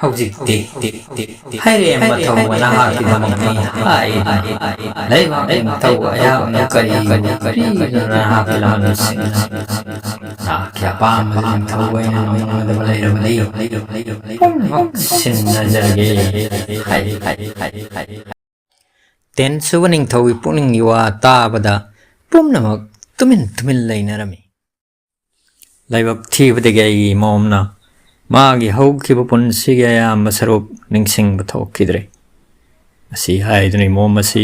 ꯍꯧꯖꯤꯛꯇꯤ ꯍꯩꯔꯦꯝ ꯃꯊꯧ ꯅꯍꯥꯛꯀꯤ ꯃꯃꯤꯡꯅꯤ ꯍꯥꯏꯗꯨꯅ ꯂꯩꯕꯥꯛꯀꯤ ꯃꯊꯧ ꯑꯩꯍꯥꯛꯅ ꯀꯔꯤꯅꯣ ꯅꯍꯥꯛꯀꯤ ꯂꯃꯟꯁꯤꯡ ꯅꯍꯥꯛꯀꯤ ꯑꯄꯥꯝꯕ ꯅꯤꯡꯊꯧ ꯑꯣꯏꯅ ꯅꯣꯡꯃꯗꯕ ꯂꯩꯔꯕꯗꯤ ꯄꯨꯝꯅꯃꯛ ꯁꯤꯟꯅꯖꯔꯒꯦ ꯇꯦꯟ ꯁꯨꯕ ꯅꯤꯡꯊꯧꯒꯤ ꯄꯨꯛꯅꯤꯡꯒꯤ ꯋꯥ ꯇꯥꯕꯗ ꯄꯨꯝꯅꯃꯛ ꯇꯨꯃꯤꯟ ꯂꯩꯅꯔꯝꯃꯤ꯫ ꯂꯥꯏꯕꯛ ꯊꯤꯕꯗꯒꯤ ꯑꯩꯒꯤ ꯃꯣꯝꯅ ꯃꯥꯒꯤ ꯍꯧꯈꯤꯕ ꯄꯨꯟꯁꯤꯒꯤ ꯑꯌꯥꯝꯕ ꯁꯔꯨꯛ ꯅꯤꯡꯁꯤꯡꯕ ꯊꯣꯛꯈꯤꯗ꯭ꯔꯦ꯫ ꯑꯁꯤ ꯍꯥꯏꯗꯨꯅ ꯃꯣꯝ ꯑꯁꯤ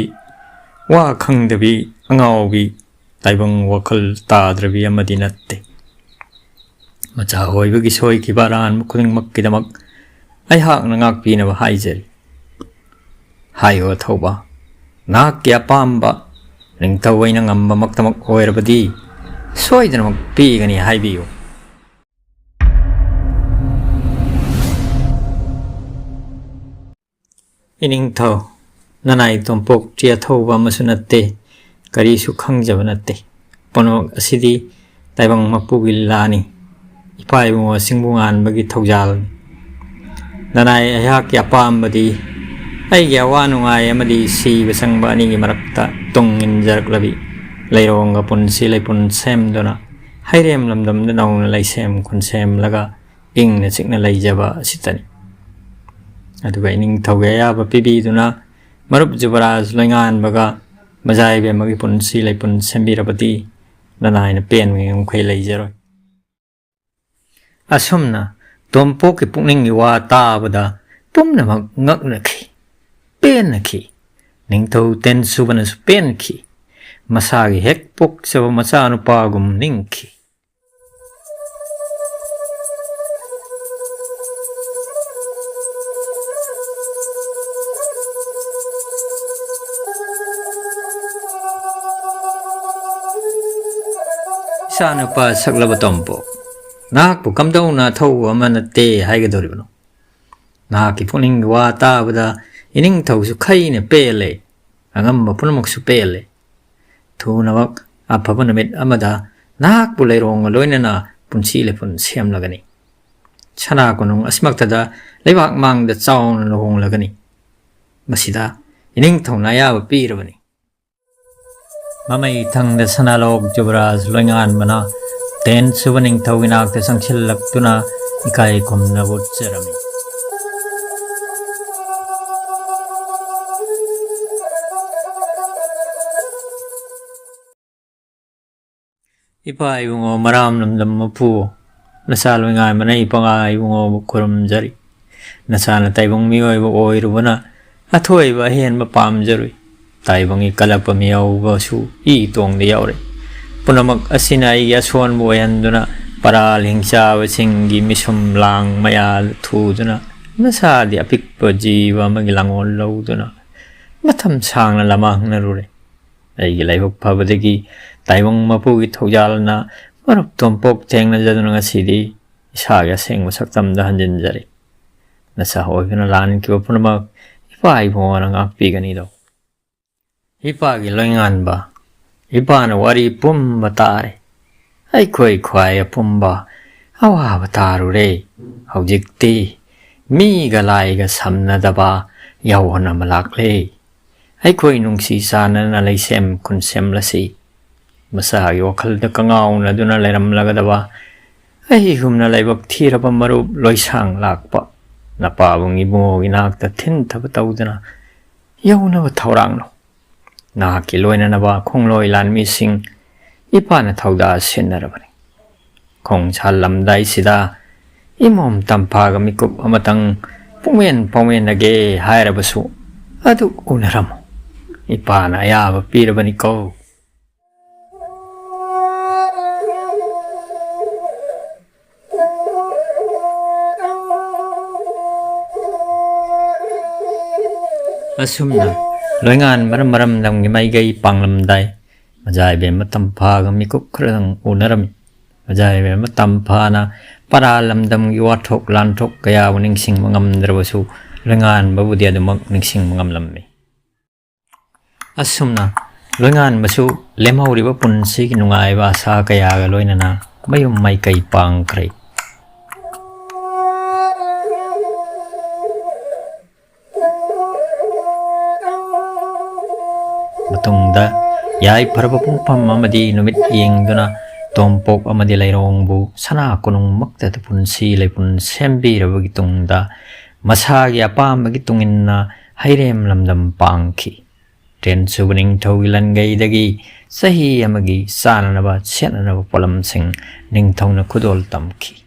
ꯋꯥ ꯈꯪꯗꯕꯤ ꯑꯉꯥꯎꯕꯤ ꯇꯥꯏꯕꯪ ꯋꯥꯈꯜ ꯇꯥꯗ꯭ꯔꯕꯤ ꯑꯃꯗꯤ ꯅꯠꯇꯦ꯫ ꯃꯆꯥ ꯑꯣꯏꯕꯒꯤ ꯁꯣꯏꯈꯤꯕ ꯑꯔꯥꯟꯕ ꯈꯨꯗꯤꯡꯃꯛꯀꯤꯗꯃꯛ ꯑꯩꯍꯥꯛꯅ ꯉꯥꯛꯄꯤꯅꯕ ꯍꯥꯏꯖꯔꯤ꯫ ꯍꯥꯏꯌꯣ ꯑꯊꯧꯕ, ꯅꯍꯥꯛꯀꯤ ꯑꯄꯥꯝꯕ ꯅꯤꯡꯊꯧ ꯑꯩꯅ ꯉꯝꯕꯃꯛꯇꯃꯛ ꯑꯣꯏꯔꯕꯗꯤ ꯁꯣꯏꯗꯅꯃꯛ ꯄꯤꯒꯅꯤ ꯍꯥꯏꯕꯤꯌꯨ꯫ ꯏꯅꯤꯡꯊꯧ, ꯅꯅꯥꯏ ꯇꯣꯝꯄꯣꯛꯇꯤ ꯑꯊꯧꯕ ꯑꯃꯁꯨ ꯅꯠꯇꯦ, ꯀꯔꯤꯁꯨ ꯈꯪꯖꯕ ꯅꯠꯇꯦ꯫ ꯄꯨꯝꯅꯃꯛ ꯑꯁꯤꯗꯤ ꯇꯥꯏꯕꯪ ꯃꯄꯨꯒꯤ ꯂꯤꯂꯥꯅꯤ, ꯏꯄꯥ ꯏꯕꯨꯡꯉꯣ ꯁꯤꯡꯕꯨ ꯉꯥꯟꯕꯒꯤ ꯊꯧꯖꯥꯜꯅꯤ꯫ ꯅꯅꯥꯏ ꯑꯩꯍꯥꯛꯀꯤ ꯑꯄꯥꯝꯕꯗꯤ ꯑꯩꯒꯤ ꯑꯋꯥ ꯅꯨꯡꯉꯥꯏ ꯑꯃꯗꯤ ꯁꯤꯕ ꯆꯪꯕ ꯑꯅꯤꯒꯤ ꯃꯔꯛꯇ ꯇꯨꯡ ꯏꯟꯖꯔꯛꯂꯕꯤ ꯂꯩꯔꯣꯡꯒ ꯄꯨꯟꯁꯤ ꯂꯩꯄꯨꯟ ꯁꯦꯝꯗꯨꯅ ꯍꯩꯔꯦꯝ ꯂꯝꯗꯝꯗ ꯅꯧꯅ ꯂꯩꯁꯦꯝ ꯈꯨꯟꯁꯦꯝꯂꯒ ꯏꯪꯅ ꯆꯤꯛꯅ ꯂꯩꯖꯕ ꯑꯁꯤꯇꯅꯤ꯫ ꯑꯗꯨꯒ ꯏꯅꯤꯡꯊꯧꯒꯤ ꯑꯌꯥꯕ ꯄꯤꯕꯤꯗꯨꯅ ꯃꯔꯨꯞ ꯖꯨꯕꯔꯥꯖ ꯂꯣꯏꯉꯥꯟꯕꯒ ꯃꯖꯥꯏꯕꯦꯝꯃꯒꯤ ꯄꯨꯟꯁꯤ ꯂꯩꯄꯨꯟ ꯁꯦꯝꯕꯤꯔꯕꯗꯤ ꯅꯅꯥꯏꯅ ꯄꯦꯟꯕꯒꯤ ꯉꯝꯈꯩ ꯂꯩꯖꯔꯣꯏ꯫ ꯑꯁꯨꯝꯅ ꯇꯣꯝꯄꯣꯛꯀꯤ ꯄꯨꯛꯅꯤꯡꯒꯤ ꯋꯥ ꯇꯥꯕꯗ ꯄꯨꯝꯅꯃꯛ ꯉꯛꯅꯈꯤ, ꯄꯦꯟꯅꯈꯤ꯫ ꯅꯤꯡꯊꯧ ꯇꯦꯟ ꯁꯨꯕꯅꯁꯨ ꯄꯦꯟꯈꯤ, ꯃꯁꯥꯒꯤ ꯍꯦꯛ ꯄꯣꯛꯆꯕ ꯃꯆꯥꯅꯨꯄꯥꯒꯨꯝ ꯅꯤꯡꯈꯤ꯫ ꯏꯆꯥꯅꯨꯄꯥ ꯁꯛꯂꯕ ꯇꯣꯝꯄꯣꯛ, ꯅꯍꯥꯛꯄꯨ ꯀꯝꯗꯧꯅ ꯑꯊꯧꯕ ꯑꯃ ꯅꯠꯇꯦ ꯍꯥꯏꯒꯗꯧꯔꯤꯕꯅꯣ? ꯅꯍꯥꯛꯀꯤ ꯄꯨꯛꯅꯤꯡꯒꯤ ꯋꯥ ꯇꯥꯕꯗ ꯏꯅꯤꯡꯊꯧꯁꯨ ꯈꯩꯅ ꯄꯦꯜꯂꯦ, ꯑꯉꯝꯕ ꯄꯨꯝꯅꯃꯛꯁꯨ ꯄꯦꯜꯂꯦ꯫ ꯊꯨꯅꯃꯛ ꯑꯐꯕ ꯅꯨꯃꯤꯠ ꯑꯃꯗ ꯅꯍꯥꯛꯄꯨ ꯂꯩꯔꯣꯡꯒ ꯂꯣꯏꯅꯅ ꯄꯨꯟꯁꯤ ꯂꯩꯄꯨꯟ ꯁꯦꯝꯂꯒꯅꯤ꯫ ꯁꯅꯥ ꯀꯣꯅꯨꯡ ꯑꯁꯤꯃꯛꯇꯗ ꯂꯩꯕꯥꯛ ꯃꯥꯡꯗ ꯆꯥꯎꯅ ꯂꯨꯍꯣꯡꯂꯒꯅꯤ꯫ ꯃꯁꯤꯗ ꯏꯅꯤꯡꯊꯧꯅ ꯑꯌꯥꯕ ꯄꯤꯔꯕꯅꯤ꯫ ꯃꯃꯩ ꯊꯪꯗ ꯁꯅꯥꯂꯣꯛ ꯖꯨꯕꯔꯥꯖ ꯂꯣꯏꯉꯥꯟꯕꯅ ꯇꯦꯟ ꯁꯨꯕ ꯅꯤꯡꯊꯧꯒꯤ ꯅꯥꯛꯇ ꯆꯪꯁꯤꯜꯂꯛꯇꯨꯅ ꯏꯀꯥꯏ ꯈꯨꯝꯅꯕ ꯎꯠꯆꯔꯝꯃꯤ꯫ ꯏꯄꯥ ꯏꯕꯨꯡꯉꯣ ꯃꯔꯥꯝ ꯂꯝꯗꯝ ꯃꯄꯨ, ꯅꯆꯥ ꯂꯣꯏꯉꯥꯟꯕꯅ ꯏꯄꯥ ꯏꯕꯨꯡꯉꯣꯕꯨ ꯈꯨꯔꯨꯝꯖꯔꯤ꯫ ꯅꯆꯥꯅ ꯇꯥꯏꯕꯪ ꯃꯤꯑꯣꯏꯕ ꯑꯣꯏꯔꯨꯕꯅ ꯑꯊꯣꯏꯕ ꯑꯍꯦꯟꯕ ꯄꯥꯝꯖꯔꯨꯏ꯫ ꯇꯥꯏꯕꯪꯒꯤ ꯀꯜꯂꯛꯄ ꯃꯤꯑꯣꯏꯕꯁꯨ ꯏ ꯇꯣꯡꯗ ꯌꯥꯎꯔꯦ꯫ ꯄꯨꯝꯅꯃꯛ ꯑꯁꯤꯅ ꯑꯩꯒꯤ ꯑꯁꯣꯟꯕ ꯑꯣꯏꯍꯟꯗꯨꯅ ꯄꯔꯥꯜ ꯍꯤꯡꯆꯥꯕꯁꯤꯡꯒꯤ ꯃꯤꯁꯨꯝ ꯂꯥꯡ ꯃꯌꯥꯜ ꯊꯨꯗꯨꯅ ꯅꯁꯥꯗꯤ ꯑꯄꯤꯛꯄ ꯖꯤꯕ ꯑꯃꯒꯤ ꯂꯥꯡꯑꯣꯜ ꯂꯧꯗꯨꯅ ꯃꯇꯝ ꯁꯥꯡꯅ ꯂꯃꯥꯡꯅꯔꯨꯔꯦ꯫ ꯑꯩꯒꯤ ꯂꯥꯏꯕꯛ ꯐꯕꯗꯒꯤ ꯇꯥꯏꯕꯪ ꯃꯄꯨꯒꯤ ꯊꯧꯖꯥꯜꯅ ꯃꯔꯨꯞ ꯇꯣꯝꯄꯣꯛ ꯊꯦꯡꯅꯖꯗꯨꯅ ꯉꯁꯤꯗꯤ ꯏꯁꯥꯒꯤ ꯑꯁꯦꯡꯕ ꯁꯛꯇꯝꯗ ꯍꯟꯖꯤꯟꯖꯔꯤ꯫ ꯅꯆꯥ ꯑꯣꯏꯕꯅ ꯂꯥꯟꯈꯤꯕ ꯄꯨꯝꯅꯃꯛ ꯏꯄꯥ ꯏꯕꯨꯡꯉꯣꯅ ꯉꯥꯛꯄꯤꯒꯅꯤꯗꯣ꯫ ꯏꯄꯥꯒꯤ ꯂꯣꯏꯉꯥꯟꯕ, ꯏꯄꯥꯅ ꯋꯥꯔꯤ ꯄꯨꯝꯕ ꯇꯥꯔꯦ꯫ ꯑꯩꯈꯣꯏ ꯈ꯭ꯋꯥꯏ ꯑꯄꯨꯝꯕ ꯑꯋꯥꯕ ꯇꯥꯔꯨꯔꯦ꯫ ꯍꯧꯖꯤꯛꯇꯤ ꯃꯤꯒ ꯂꯥꯏꯒ ꯁꯝꯅꯗꯕ ꯌꯥꯎꯍꯟ ꯑꯃ ꯂꯥꯛꯂꯦ꯫ ꯑꯩꯈꯣꯏ ꯅꯨꯡꯁꯤ ꯆꯥꯟꯅꯅ ꯂꯩꯁꯦꯝ ꯈꯨꯟꯁꯦꯝꯂꯁꯤ꯫ ꯃꯁꯥꯒꯤ ꯋꯥꯈꯜꯗ ꯀꯉꯥꯎꯅꯗꯨꯅ ꯂꯩꯔꯝꯂꯒꯗꯕ ꯑꯩꯒꯨꯝꯅ ꯂꯥꯏꯕꯛ ꯊꯤꯔꯕ ꯃꯔꯨꯞ ꯂꯣꯏꯁꯥꯡ ꯂꯥꯛꯄ ꯅꯄꯥꯕꯨꯡ ꯏꯕꯨꯡꯉꯣꯒꯤ ꯅꯥꯛꯇ ꯊꯤꯟꯊꯕ ꯇꯧꯗꯨꯅ ꯌꯧꯅꯕ ꯊꯧꯔꯥꯡꯅꯣ꯫ ꯅꯍꯥꯛꯀꯤ ꯂꯣꯏꯅꯅꯕ ꯈꯣꯡꯂꯣꯏ ꯂꯥꯟꯃꯤꯁꯤꯡ ꯏꯄꯥꯅ ꯊꯧꯗꯥ ꯁꯤꯟꯅꯔꯕꯅꯤ꯫ ꯈꯣꯡꯁꯥꯜꯂꯝꯗꯥꯏꯁꯤꯗ ꯏꯃꯣꯝ ꯇꯝꯐꯥꯒ ꯃꯤꯀꯨꯞ ꯑꯃꯇꯪ ꯄꯨꯡꯃꯦꯟ ꯄꯥꯎꯃꯦꯟꯅꯒꯦ ꯍꯥꯏꯔꯕꯁꯨ ꯑꯗꯨ ꯎꯅꯔꯝꯃꯨ꯫ ꯏꯄꯥꯅ ꯑꯌꯥꯕ ꯄꯤꯔꯕꯅꯤꯀꯣ꯫ ꯑꯁꯨꯝꯅ ꯂꯣꯏꯉꯥꯟꯕꯅ ꯃꯔꯝꯗꯝꯒꯤ ꯃꯥꯏꯀꯩ ꯄꯥꯡꯂꯝꯗꯥꯏ ꯃꯖꯥꯏꯕꯦꯝꯃ ꯇꯝꯐꯥꯒ ꯃꯤꯀꯨꯞ ꯈꯔꯗꯪ ꯎꯅꯔꯝꯃꯤ꯫ ꯃꯖꯥꯏꯕꯦꯝꯃ ꯇꯝꯐꯥꯅ ꯄꯔꯥꯜ ꯂꯝꯗꯝꯒꯤ ꯋꯥꯊꯣꯛ ꯂꯥꯟꯊꯣꯛ ꯀꯌꯥꯕꯨ ꯅꯤꯡꯁꯤꯡꯕ ꯉꯝꯗ꯭ꯔꯕꯁꯨ ꯂꯣꯏꯉꯥꯟꯕꯕꯨꯗꯤ ꯑꯗꯨꯃꯛ ꯅꯤꯡꯁꯤꯡꯕ ꯉꯝꯂꯝꯃꯤ꯫ ꯑꯁꯨꯝꯅ ꯂꯣꯏꯉꯥꯟꯕꯁꯨ ꯂꯦꯝꯍꯧꯔꯤꯕ ꯄꯨꯟꯁꯤꯒꯤ ꯅꯨꯡꯉꯥꯏꯕ ꯑꯁꯥ ꯀꯌꯥꯒ ꯂꯣꯏꯅꯅ ꯃꯌꯨꯝ ꯃꯥꯏꯀꯩ ꯄꯥꯡꯈ꯭ꯔꯦ꯫ ꯃꯇꯨꯡꯗ ꯌꯥꯏꯐꯔꯕ ꯄꯨꯡꯐꯝ ꯑꯃꯗꯤ ꯅꯨꯃꯤꯠ ꯌꯦꯡꯗꯨꯅ ꯇꯣꯝꯄꯣꯛ ꯑꯃꯗꯤ ꯂꯩꯔꯣꯡꯕꯨ ꯁꯅꯥ ꯀꯣꯅꯨꯡꯃꯛꯇꯗ ꯄꯨꯟꯁꯤ ꯂꯩꯄꯨꯟ ꯁꯦꯝꯕꯤꯔꯕꯒꯤ ꯇꯨꯡꯗ ꯃꯁꯥꯒꯤ ꯑꯄꯥꯝꯕꯒꯤ ꯇꯨꯡꯏꯟꯅ ꯍꯩꯔꯦꯝ ꯂꯝꯗꯝ ꯄꯥꯡꯈꯤ. 10 ꯁꯨꯕ ꯅꯤꯡꯊꯧꯒꯤ ꯂꯟꯒꯩꯗꯒꯤ ꯆꯍꯤ ꯑꯃꯒꯤ ꯆꯥꯅꯅꯕ ꯁꯦꯠꯅꯅꯕ ꯄꯣꯠꯂꯝꯁꯤꯡ ꯅꯤꯡꯊꯧꯅ ꯈꯨꯗꯣꯜ ꯇꯝꯈꯤ.